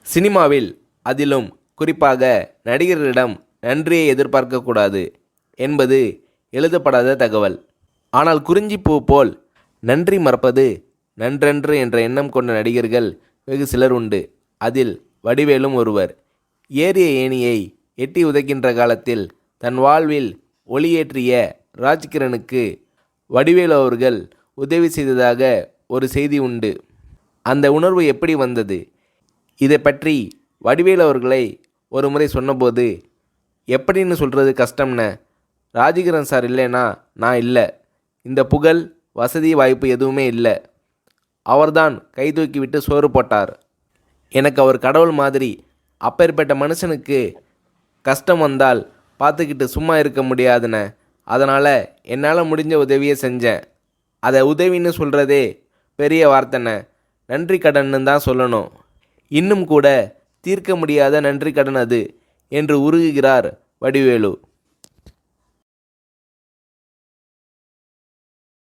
சினிமாவில் அதிலும் குறிப்பாக நடிகர்களிடம் நன்றியை எதிர்பார்க்கக்கூடாது என்பது எழுதப்படாத தகவல். ஆனால் குறிஞ்சிப்பூ போல் நன்றி மறப்பது நன்றன்று என்ற எண்ணம் கொண்ட நடிகர்கள் வெகு சிலர் உண்டு. அதில் வடிவேலும் ஒருவர். ஏறிய ஏணியை எட்டி உதைக்கின்ற காலத்தில் தன் வாழ்வில் ஒளியேற்றிய ராஜ்கிரனுக்கு வடிவேலு அவர்கள் உதவி செய்ததாக ஒரு செய்தி உண்டு. அந்த உணர்வு எப்படி வந்தது? இதை பற்றி வடிவேலு அவர்களை ஒரு முறை சொன்னபோது, எப்படின்னு சொல்கிறது கஷ்டம்ன, ராஜகிரண் சார் இல்லைனா நான் இல்லை, இந்த புகழ் வசதி வாய்ப்பு எதுவுமே இல்லை, அவர்தான் கை தூக்கி விட்டு சோறு போட்டார், எனக்கு அவர் கடவுள் மாதிரி, அப்பேற்பட்ட மனுஷனுக்கு கஷ்டம் வந்தால் பார்த்துக்கிட்டு சும்மா இருக்க முடியாதுண்ணே, அதனால் என்னால் முடிஞ்ச உதவியை செஞ்சேன், அதை உதவின்னு சொல்கிறதே பெரிய வார்த்தைண்ணே, நன்றி கடன்னு தான் சொல்லணும், இன்னும் கூட தீர்க்க முடியாத நன்றி கடன் அது என்று உருகுகிறார் வடிவேலு.